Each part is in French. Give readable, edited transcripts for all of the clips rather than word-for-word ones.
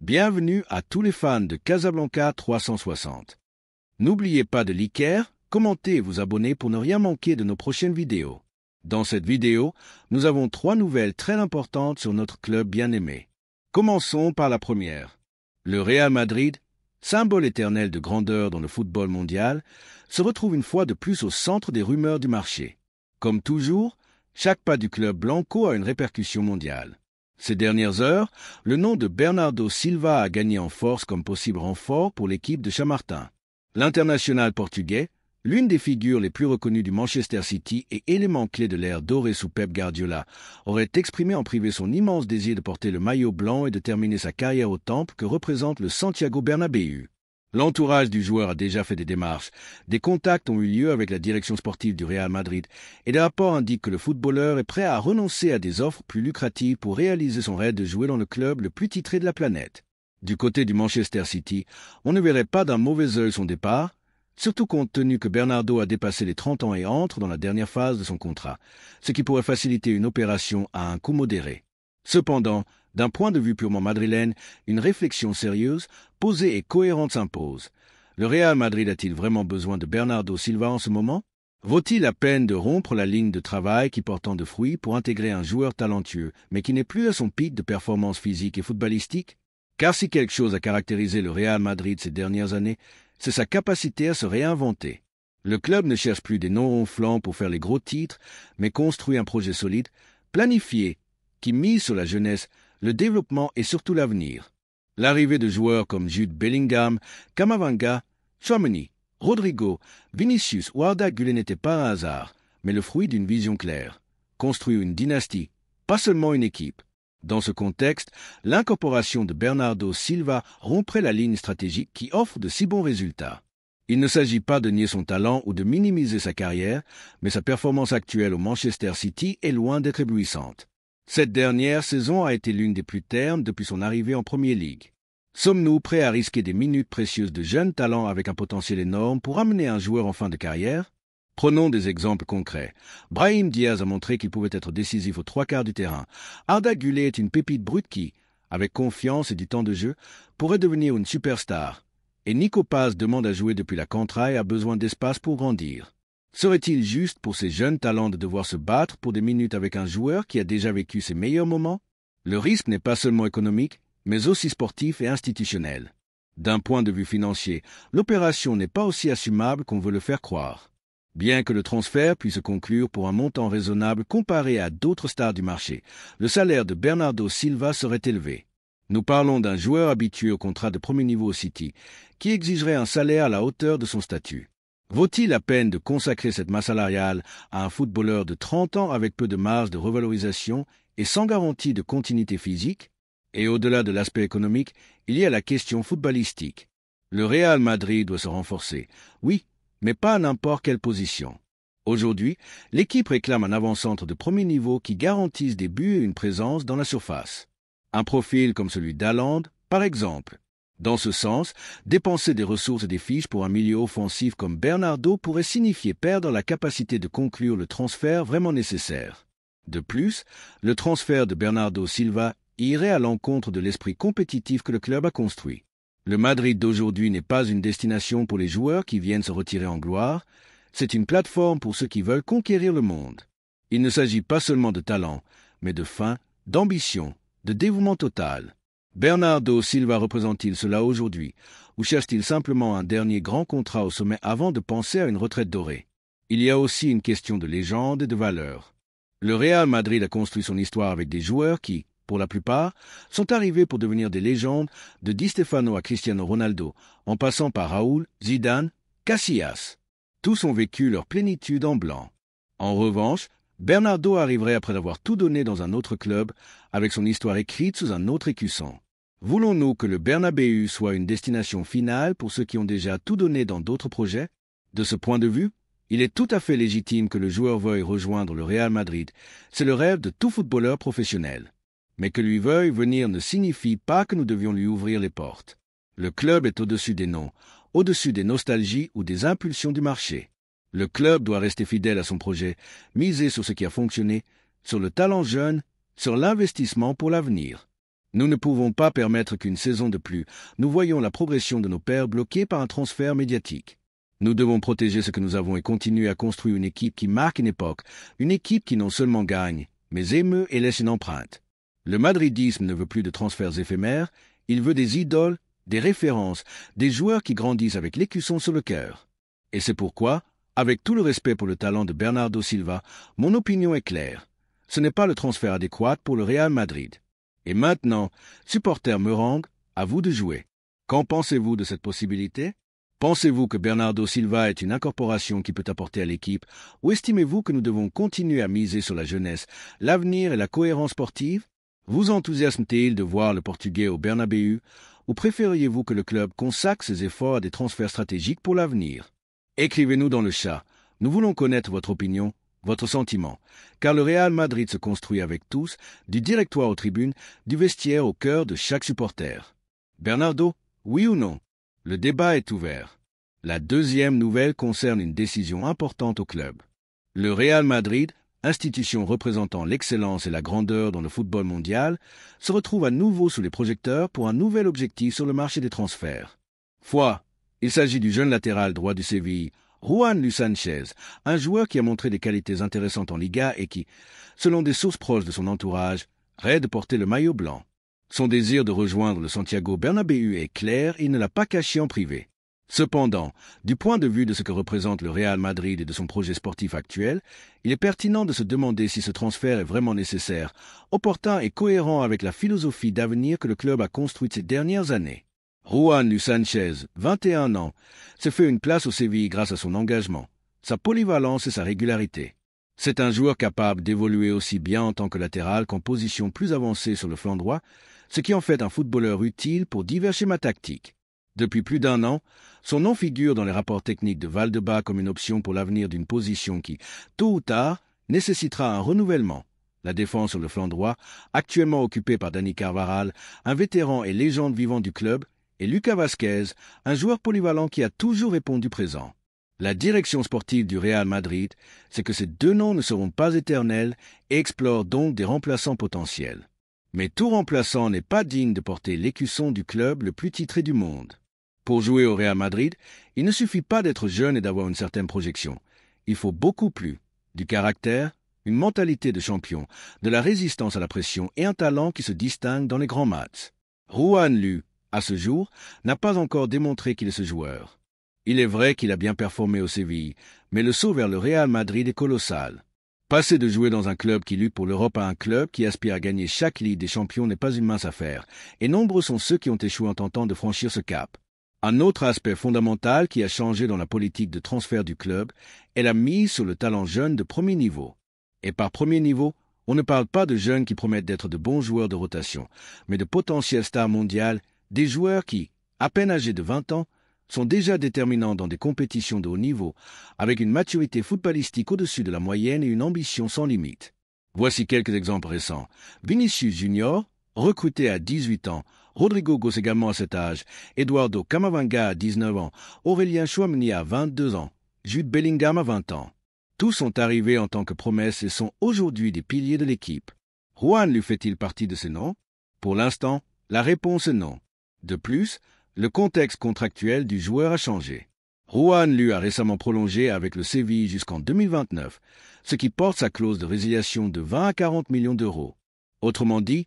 Bienvenue à tous les fans de Casablanca 360. N'oubliez pas de liker, commenter et vous abonner pour ne rien manquer de nos prochaines vidéos. Dans cette vidéo, nous avons 3 nouvelles très importantes sur notre club bien-aimé. Commençons par la première. Le Real Madrid, symbole éternel de grandeur dans le football mondial, se retrouve une fois de plus au centre des rumeurs du marché. Comme toujours, chaque pas du club blanco a une répercussion mondiale. Ces dernières heures, le nom de Bernardo Silva a gagné en force comme possible renfort pour l'équipe de Chamartin. L'international portugais, l'une des figures les plus reconnues du Manchester City et élément clé de l'ère dorée sous Pep Guardiola, aurait exprimé en privé son immense désir de porter le maillot blanc et de terminer sa carrière au temple que représente le Santiago Bernabéu. L'entourage du joueur a déjà fait des démarches. Des contacts ont eu lieu avec la direction sportive du Real Madrid et des rapports indiquent que le footballeur est prêt à renoncer à des offres plus lucratives pour réaliser son rêve de jouer dans le club le plus titré de la planète. Du côté du Manchester City, on ne verrait pas d'un mauvais œil son départ, surtout compte tenu que Bernardo a dépassé les 30 ans et entre dans la dernière phase de son contrat, ce qui pourrait faciliter une opération à un coût modéré. Cependant, d'un point de vue purement madrilène, une réflexion sérieuse, posée et cohérente s'impose. Le Real Madrid a-t-il vraiment besoin de Bernardo Silva en ce moment? Vaut-il la peine de rompre la ligne de travail qui porte tant de fruits pour intégrer un joueur talentueux, mais qui n'est plus à son pic de performance physique et footballistique? Car si quelque chose a caractérisé le Real Madrid ces dernières années, c'est sa capacité à se réinventer. Le club ne cherche plus des noms ronflants pour faire les gros titres, mais construit un projet solide, planifié, qui mise sur la jeunesse, le développement et surtout l'avenir. L'arrivée de joueurs comme Jude Bellingham, Camavinga, Tchouaméni, Rodrigo, Vinicius ou Arda Güler n'était pas un hasard, mais le fruit d'une vision claire. Construire une dynastie, pas seulement une équipe. Dans ce contexte, l'incorporation de Bernardo Silva romprait la ligne stratégique qui offre de si bons résultats. Il ne s'agit pas de nier son talent ou de minimiser sa carrière, mais sa performance actuelle au Manchester City est loin d'être éblouissante. Cette dernière saison a été l'une des plus ternes depuis son arrivée en Premier League. Sommes-nous prêts à risquer des minutes précieuses de jeunes talents avec un potentiel énorme pour amener un joueur en fin de carrière? Prenons des exemples concrets. Brahim Diaz a montré qu'il pouvait être décisif aux 3/4 du terrain. Arda Güler est une pépite brute qui, avec confiance et du temps de jeu, pourrait devenir une superstar. Et Nico Paz demande à jouer depuis la Cantra et a besoin d'espace pour grandir. Serait-il juste pour ces jeunes talents de devoir se battre pour des minutes avec un joueur qui a déjà vécu ses meilleurs moments? Le risque n'est pas seulement économique, mais aussi sportif et institutionnel. D'un point de vue financier, l'opération n'est pas aussi assumable qu'on veut le faire croire. Bien que le transfert puisse se conclure pour un montant raisonnable comparé à d'autres stars du marché, le salaire de Bernardo Silva serait élevé. Nous parlons d'un joueur habitué au contrat de premier niveau au City, qui exigerait un salaire à la hauteur de son statut. Vaut-il la peine de consacrer cette masse salariale à un footballeur de 30 ans avec peu de marge de revalorisation et sans garantie de continuité physique? Et au-delà de l'aspect économique, il y a la question footballistique. Le Real Madrid doit se renforcer, oui, mais pas à n'importe quelle position. Aujourd'hui, l'équipe réclame un avant-centre de premier niveau qui garantisse des buts et une présence dans la surface. Un profil comme celui d'Haaland, par exemple. Dans ce sens, dépenser des ressources et des fiches pour un milieu offensif comme Bernardo pourrait signifier perdre la capacité de conclure le transfert vraiment nécessaire. De plus, le transfert de Bernardo Silva irait à l'encontre de l'esprit compétitif que le club a construit. Le Madrid d'aujourd'hui n'est pas une destination pour les joueurs qui viennent se retirer en gloire, c'est une plateforme pour ceux qui veulent conquérir le monde. Il ne s'agit pas seulement de talent, mais de faim, d'ambition, de dévouement total. Bernardo Silva représente-t-il cela aujourd'hui, ou cherche-t-il simplement un dernier grand contrat au sommet avant de penser à une retraite dorée? Il y a aussi une question de légende et de valeur. Le Real Madrid a construit son histoire avec des joueurs qui, pour la plupart, sont arrivés pour devenir des légendes, de Di Stefano à Cristiano Ronaldo, en passant par Raúl, Zidane, Casillas. Tous ont vécu leur plénitude en blanc. En revanche, Bernardo arriverait après avoir tout donné dans un autre club, avec son histoire écrite sous un autre écusson. Voulons-nous que le Bernabéu soit une destination finale pour ceux qui ont déjà tout donné dans d'autres projets? De ce point de vue, il est tout à fait légitime que le joueur veuille rejoindre le Real Madrid. C'est le rêve de tout footballeur professionnel. Mais que lui veuille venir ne signifie pas que nous devions lui ouvrir les portes. Le club est au-dessus des noms, au-dessus des nostalgies ou des impulsions du marché. Le club doit rester fidèle à son projet, miser sur ce qui a fonctionné, sur le talent jeune, sur l'investissement pour l'avenir. Nous ne pouvons pas permettre qu'une saison de plus, nous voyons la progression de nos pairs bloquée par un transfert médiatique. Nous devons protéger ce que nous avons et continuer à construire une équipe qui marque une époque, une équipe qui non seulement gagne, mais émeut et laisse une empreinte. Le madridisme ne veut plus de transferts éphémères, il veut des idoles, des références, des joueurs qui grandissent avec l'écusson sur le cœur. Et c'est pourquoi, avec tout le respect pour le talent de Bernardo Silva, mon opinion est claire. Ce n'est pas le transfert adéquat pour le Real Madrid. Et maintenant, supporters merengue, à vous de jouer. Qu'en pensez-vous de cette possibilité? Pensez-vous que Bernardo Silva est une incorporation qui peut apporter à l'équipe, ou estimez-vous que nous devons continuer à miser sur la jeunesse, l'avenir et la cohérence sportive? Vous enthousiasme-t-il de voir le Portugais au Bernabéu, ou préfériez-vous que le club consacre ses efforts à des transferts stratégiques pour l'avenir? Écrivez-nous dans le chat. Nous voulons connaître votre opinion, votre sentiment, car le Real Madrid se construit avec tous, du directoire aux tribunes, du vestiaire au cœur de chaque supporter. Bernardo, oui ou non? Le débat est ouvert. La deuxième nouvelle concerne une décision importante au club. Le Real Madrid, institution représentant l'excellence et la grandeur dans le football mondial, se retrouve à nouveau sous les projecteurs pour un nouvel objectif sur le marché des transferts. Il s'agit du jeune latéral droit du Séville, Juan Luis Sanchez, un joueur qui a montré des qualités intéressantes en Liga et qui, selon des sources proches de son entourage, rêve de porter le maillot blanc. Son désir de rejoindre le Santiago Bernabéu est clair et il ne l'a pas caché en privé. Cependant, du point de vue de ce que représente le Real Madrid et de son projet sportif actuel, il est pertinent de se demander si ce transfert est vraiment nécessaire, opportun et cohérent avec la philosophie d'avenir que le club a construite ces dernières années. Juan Luis Sanchez, 21 ans, s'est fait une place au Séville grâce à son engagement, sa polyvalence et sa régularité. C'est un joueur capable d'évoluer aussi bien en tant que latéral qu'en position plus avancée sur le flanc droit, ce qui en fait un footballeur utile pour divers schémas tactiques. Depuis plus d'un an, son nom figure dans les rapports techniques de Valdebebas comme une option pour l'avenir d'une position qui, tôt ou tard, nécessitera un renouvellement. La défense sur le flanc droit, actuellement occupée par Dani Carvajal, un vétéran et légende vivant du club, et Lucas Vázquez, un joueur polyvalent qui a toujours répondu présent. La direction sportive du Real Madrid, c'est que ces deux noms ne seront pas éternels et explore donc des remplaçants potentiels. Mais tout remplaçant n'est pas digne de porter l'écusson du club le plus titré du monde. Pour jouer au Real Madrid, il ne suffit pas d'être jeune et d'avoir une certaine projection. Il faut beaucoup plus. Du caractère, une mentalité de champion, de la résistance à la pression et un talent qui se distingue dans les grands matchs. Juan Lu, à ce jour, n'a pas encore démontré qu'il est ce joueur. Il est vrai qu'il a bien performé au Séville, mais le saut vers le Real Madrid est colossal. Passer de jouer dans un club qui lutte pour l'Europe à un club qui aspire à gagner chaque Ligue des Champions n'est pas une mince affaire, et nombreux sont ceux qui ont échoué en tentant de franchir ce cap. Un autre aspect fondamental qui a changé dans la politique de transfert du club est la mise sur le talent jeune de premier niveau. Et par premier niveau, on ne parle pas de jeunes qui promettent d'être de bons joueurs de rotation, mais de potentielles stars mondiales, des joueurs qui, à peine âgés de 20 ans, sont déjà déterminants dans des compétitions de haut niveau, avec une maturité footballistique au-dessus de la moyenne et une ambition sans limite. Voici quelques exemples récents. Vinicius Junior, recruté à 18 ans, Rodrigo Goes également à cet âge, Eduardo Camavinga à 19 ans, Aurélien Chouameni à 22 ans, Jude Bellingham à 20 ans. Tous sont arrivés en tant que promesses et sont aujourd'hui des piliers de l'équipe. Juan lui fait-il partie de ces noms? Pour l'instant, la réponse est non. De plus, le contexte contractuel du joueur a changé. Juan Lu a récemment prolongé avec le Séville jusqu'en 2029, ce qui porte sa clause de résiliation de 20 à 40 millions d'euros. Autrement dit,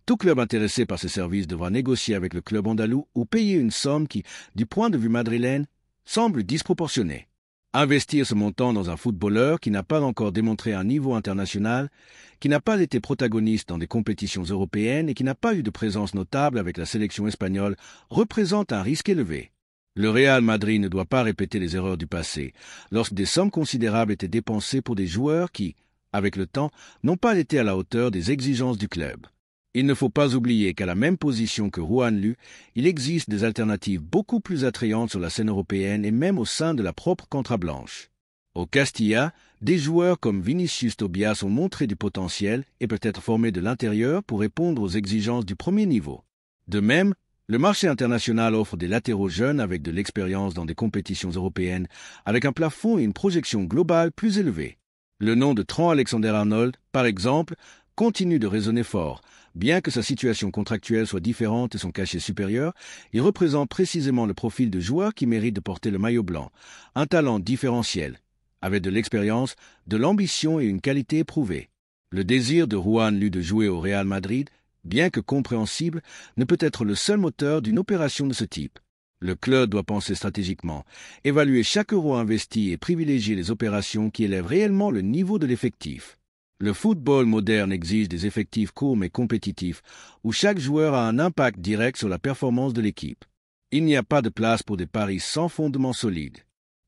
tout club intéressé par ses services devra négocier avec le club andalou ou payer une somme qui, du point de vue madrilène, semble disproportionnée. Investir ce montant dans un footballeur qui n'a pas encore démontré un niveau international, qui n'a pas été protagoniste dans des compétitions européennes et qui n'a pas eu de présence notable avec la sélection espagnole représente un risque élevé. Le Real Madrid ne doit pas répéter les erreurs du passé, lorsque des sommes considérables étaient dépensées pour des joueurs qui, avec le temps, n'ont pas été à la hauteur des exigences du club. Il ne faut pas oublier qu'à la même position que Juan Lu, il existe des alternatives beaucoup plus attrayantes sur la scène européenne et même au sein de la propre Contrablanche. Au Castilla, des joueurs comme Vinicius Tobias ont montré du potentiel et peuvent être formés de l'intérieur pour répondre aux exigences du premier niveau. De même, le marché international offre des latéraux jeunes avec de l'expérience dans des compétitions européennes, avec un plafond et une projection globale plus élevés. Le nom de Trent Alexander-Arnold, par exemple, continue de résonner fort. Bien que sa situation contractuelle soit différente et son cachet supérieur, il représente précisément le profil de joueur qui mérite de porter le maillot blanc. Un talent différentiel, avec de l'expérience, de l'ambition et une qualité éprouvée. Le désir de Juan Lu de jouer au Real Madrid, bien que compréhensible, ne peut être le seul moteur d'une opération de ce type. Le club doit penser stratégiquement, évaluer chaque euro investi et privilégier les opérations qui élèvent réellement le niveau de l'effectif. Le football moderne exige des effectifs courts mais compétitifs, où chaque joueur a un impact direct sur la performance de l'équipe. Il n'y a pas de place pour des paris sans fondement solide.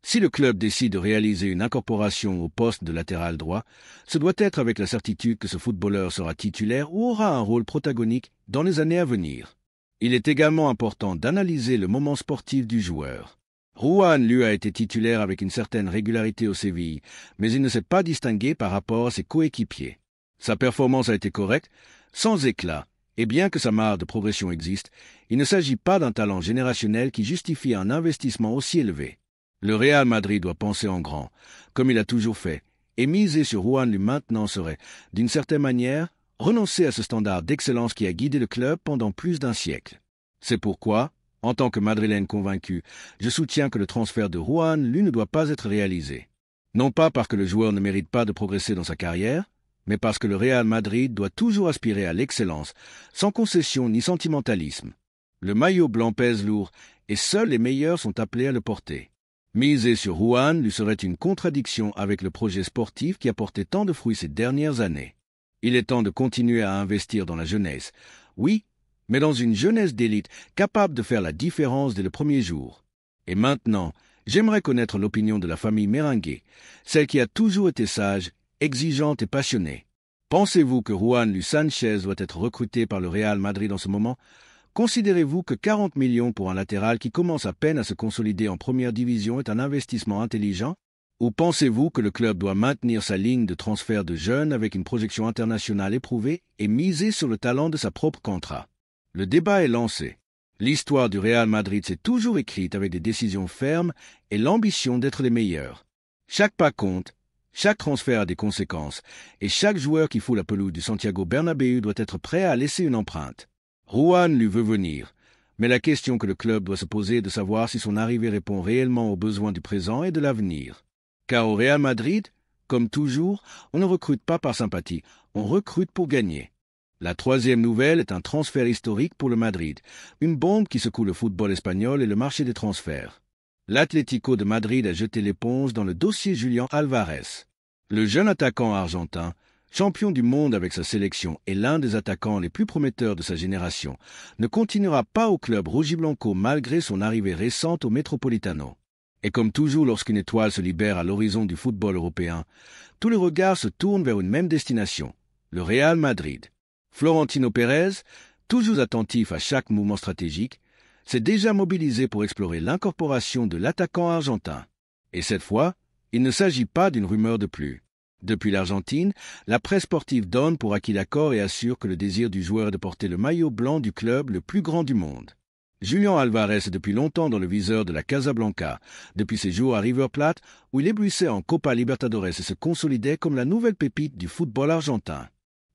Si le club décide de réaliser une incorporation au poste de latéral droit, ce doit être avec la certitude que ce footballeur sera titulaire ou aura un rôle protagonique dans les années à venir. Il est également important d'analyser le moment sportif du joueur. Juan Lu a été titulaire avec une certaine régularité au Séville, mais il ne s'est pas distingué par rapport à ses coéquipiers. Sa performance a été correcte, sans éclat, et bien que sa marge de progression existe, il ne s'agit pas d'un talent générationnel qui justifie un investissement aussi élevé. Le Real Madrid doit penser en grand, comme il a toujours fait, et miser sur Juan Lu maintenant serait, d'une certaine manière, renoncer à ce standard d'excellence qui a guidé le club pendant plus d'un siècle. C'est pourquoi, en tant que Madrilène convaincu, je soutiens que le transfert de Juan Lu ne doit pas être réalisé. Non pas parce que le joueur ne mérite pas de progresser dans sa carrière, mais parce que le Real Madrid doit toujours aspirer à l'excellence, sans concession ni sentimentalisme. Le maillot blanc pèse lourd, et seuls les meilleurs sont appelés à le porter. Miser sur Juan lui serait une contradiction avec le projet sportif qui a porté tant de fruits ces dernières années. Il est temps de continuer à investir dans la jeunesse. Oui, mais dans une jeunesse d'élite capable de faire la différence dès le premier jour. Et maintenant, j'aimerais connaître l'opinion de la famille Merengue, celle qui a toujours été sage, exigeante et passionnée. Pensez-vous que Juan Lu Sanchez doit être recruté par le Real Madrid en ce moment? Considérez-vous que 40 millions pour un latéral qui commence à peine à se consolider en première division est un investissement intelligent? Ou pensez-vous que le club doit maintenir sa ligne de transfert de jeunes avec une projection internationale éprouvée et miser sur le talent de sa propre contrat? Le débat est lancé. L'histoire du Real Madrid s'est toujours écrite avec des décisions fermes et l'ambition d'être les meilleurs. Chaque pas compte, chaque transfert a des conséquences, et chaque joueur qui foule la pelouse du Santiago Bernabéu doit être prêt à laisser une empreinte. Juan lui veut venir, mais la question que le club doit se poser est de savoir si son arrivée répond réellement aux besoins du présent et de l'avenir. Car au Real Madrid, comme toujours, on ne recrute pas par sympathie, on recrute pour gagner. La troisième nouvelle est un transfert historique pour le Madrid, une bombe qui secoue le football espagnol et le marché des transferts. L'Atlético de Madrid a jeté l'éponge dans le dossier Julián Álvarez. Le jeune attaquant argentin, champion du monde avec sa sélection et l'un des attaquants les plus prometteurs de sa génération, ne continuera pas au club rojiblanco malgré son arrivée récente au Metropolitano. Et comme toujours lorsqu'une étoile se libère à l'horizon du football européen, tous les regards se tournent vers une même destination, le Real Madrid. Florentino Pérez, toujours attentif à chaque mouvement stratégique, s'est déjà mobilisé pour explorer l'incorporation de l'attaquant argentin. Et cette fois, il ne s'agit pas d'une rumeur de plus. Depuis l'Argentine, la presse sportive donne pour acquis l'accord et assure que le désir du joueur est de porter le maillot blanc du club le plus grand du monde. Julián Álvarez est depuis longtemps dans le viseur de la Casablanca, depuis ses jours à River Plate, où il éblouissait en Copa Libertadores et se consolidait comme la nouvelle pépite du football argentin.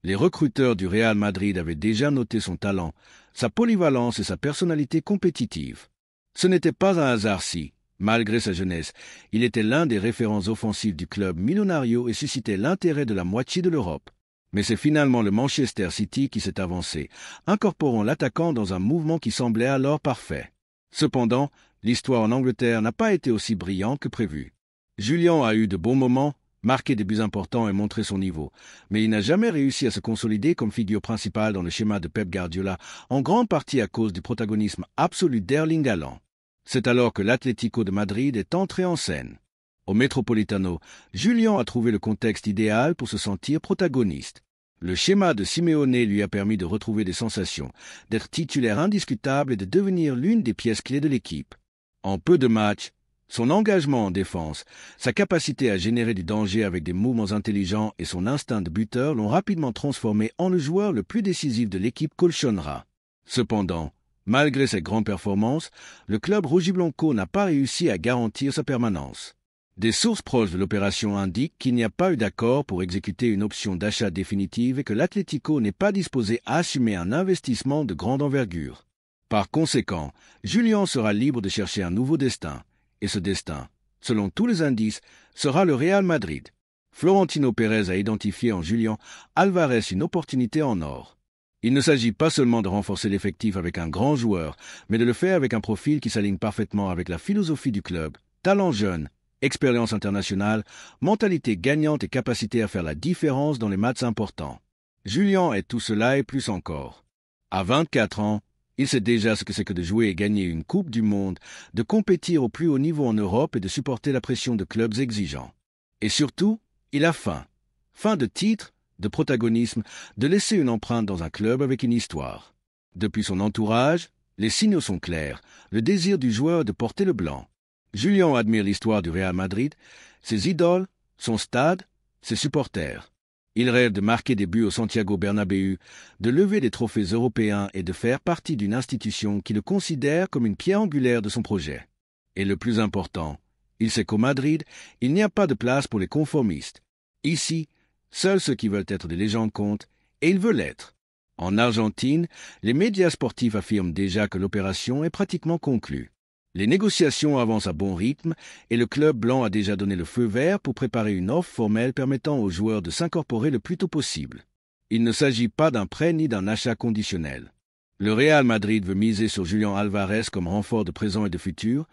Les recruteurs du Real Madrid avaient déjà noté son talent, sa polyvalence et sa personnalité compétitive. Ce n'était pas un hasard si, malgré sa jeunesse, il était l'un des référents offensifs du club Millonario et suscitait l'intérêt de la moitié de l'Europe. Mais c'est finalement le Manchester City qui s'est avancé, incorporant l'attaquant dans un mouvement qui semblait alors parfait. Cependant, l'histoire en Angleterre n'a pas été aussi brillante que prévu. Julián a eu de bons moments, marqué des buts importants et montré son niveau, mais il n'a jamais réussi à se consolider comme figure principale dans le schéma de Pep Guardiola, en grande partie à cause du protagonisme absolu d'Erling Haaland. C'est alors que l'Atlético de Madrid est entré en scène. Au Metropolitano, Julián a trouvé le contexte idéal pour se sentir protagoniste. Le schéma de Simeone lui a permis de retrouver des sensations, d'être titulaire indiscutable et de devenir l'une des pièces clés de l'équipe. En peu de matchs, son engagement en défense, sa capacité à générer du danger avec des mouvements intelligents et son instinct de buteur l'ont rapidement transformé en le joueur le plus décisif de l'équipe colchonera. Cependant, malgré ses grandes performances, le club rojiblanco n'a pas réussi à garantir sa permanence. Des sources proches de l'opération indiquent qu'il n'y a pas eu d'accord pour exécuter une option d'achat définitive et que l'Atlético n'est pas disposé à assumer un investissement de grande envergure. Par conséquent, Julián sera libre de chercher un nouveau destin, et ce destin, selon tous les indices, sera le Real Madrid. Florentino Pérez a identifié en Julián Álvarez une opportunité en or. Il ne s'agit pas seulement de renforcer l'effectif avec un grand joueur, mais de le faire avec un profil qui s'aligne parfaitement avec la philosophie du club, talent jeune, expérience internationale, mentalité gagnante et capacité à faire la différence dans les matchs importants. Julián est tout cela et plus encore. À 24 ans, il sait déjà ce que c'est que de jouer et gagner une Coupe du Monde, de compétir au plus haut niveau en Europe et de supporter la pression de clubs exigeants. Et surtout, il a faim. Faim de titres, de protagonisme, de laisser une empreinte dans un club avec une histoire. Depuis son entourage, les signaux sont clairs, le désir du joueur de porter le blanc. Julián admire l'histoire du Real Madrid, ses idoles, son stade, ses supporters. Il rêve de marquer des buts au Santiago Bernabéu, de lever des trophées européens et de faire partie d'une institution qui le considère comme une pierre angulaire de son projet. Et le plus important, il sait qu'au Madrid, il n'y a pas de place pour les conformistes. Ici, seuls ceux qui veulent être des légendes comptent, et il veut l'être. En Argentine, les médias sportifs affirment déjà que l'opération est pratiquement conclue. Les négociations avancent à bon rythme et le club blanc a déjà donné le feu vert pour préparer une offre formelle permettant aux joueurs de s'incorporer le plus tôt possible. Il ne s'agit pas d'un prêt ni d'un achat conditionnel. Le Real Madrid veut miser sur Julián Álvarez comme renfort de présent et de futur,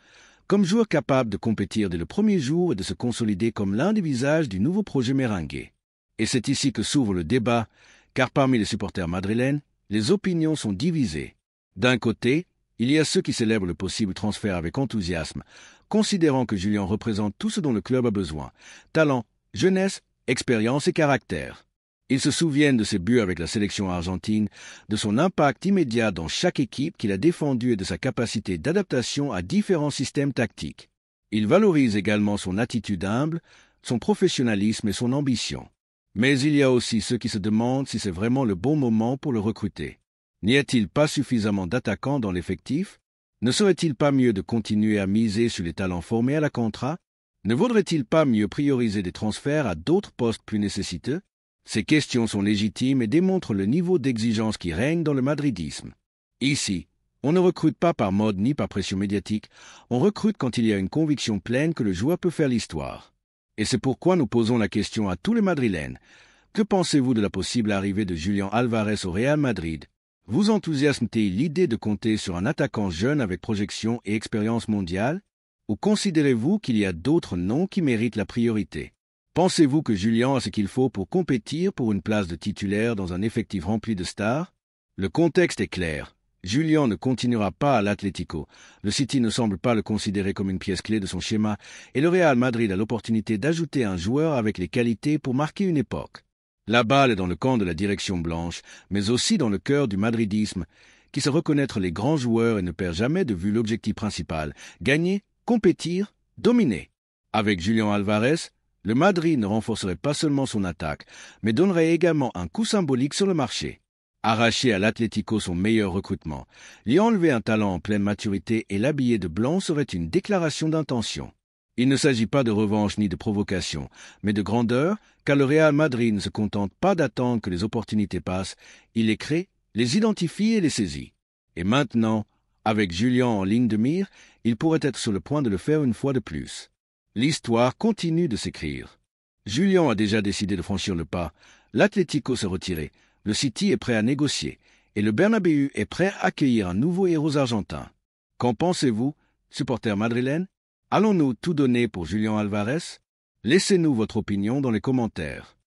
comme joueur capable de compétir dès le premier jour et de se consolider comme l'un des visages du nouveau projet merengue. Et c'est ici que s'ouvre le débat, car parmi les supporters madrilènes, les opinions sont divisées. D'un côté, il y a ceux qui célèbrent le possible transfert avec enthousiasme, considérant que Julián représente tout ce dont le club a besoin, talent, jeunesse, expérience et caractère. Ils se souviennent de ses buts avec la sélection argentine, de son impact immédiat dans chaque équipe qu'il a défendue et de sa capacité d'adaptation à différents systèmes tactiques. Ils valorisent également son attitude humble, son professionnalisme et son ambition. Mais il y a aussi ceux qui se demandent si c'est vraiment le bon moment pour le recruter. N'y a-t-il pas suffisamment d'attaquants dans l'effectif? Ne serait-il pas mieux de continuer à miser sur les talents formés à la contrat? Ne vaudrait-il pas mieux prioriser des transferts à d'autres postes plus nécessiteux? Ces questions sont légitimes et démontrent le niveau d'exigence qui règne dans le madridisme. Ici, on ne recrute pas par mode ni par pression médiatique, on recrute quand il y a une conviction pleine que le joueur peut faire l'histoire. Et c'est pourquoi nous posons la question à tous les Madrilènes. Que pensez-vous de la possible arrivée de Julián Álvarez au Real Madrid? Vous enthousiasme-t-il l'idée de compter sur un attaquant jeune avec projection et expérience mondiale? Ou considérez-vous qu'il y a d'autres noms qui méritent la priorité? Pensez-vous que Julián a ce qu'il faut pour compétir pour une place de titulaire dans un effectif rempli de stars? Le contexte est clair. Julián ne continuera pas à l'Atlético. Le City ne semble pas le considérer comme une pièce clé de son schéma et le Real Madrid a l'opportunité d'ajouter un joueur avec les qualités pour marquer une époque. La balle est dans le camp de la direction blanche, mais aussi dans le cœur du madridisme, qui sait reconnaître les grands joueurs et ne perd jamais de vue l'objectif principal, gagner, compétir, dominer. Avec Julián Álvarez, le Madrid ne renforcerait pas seulement son attaque, mais donnerait également un coup symbolique sur le marché. Arracher à l'Atlético son meilleur recrutement, lui enlever un talent en pleine maturité et l'habiller de blanc serait une déclaration d'intention. Il ne s'agit pas de revanche ni de provocation, mais de grandeur, car le Real Madrid ne se contente pas d'attendre que les opportunités passent, il les crée, les identifie et les saisit. Et maintenant, avec Julián en ligne de mire, il pourrait être sur le point de le faire une fois de plus. L'histoire continue de s'écrire. Julián a déjà décidé de franchir le pas, l'Atlético s'est retiré, le City est prêt à négocier, et le Bernabéu est prêt à accueillir un nouveau héros argentin. Qu'en pensez-vous, supporters madrilènes? Allons-nous tout donner pour Julián Álvarez? Laissez-nous votre opinion dans les commentaires.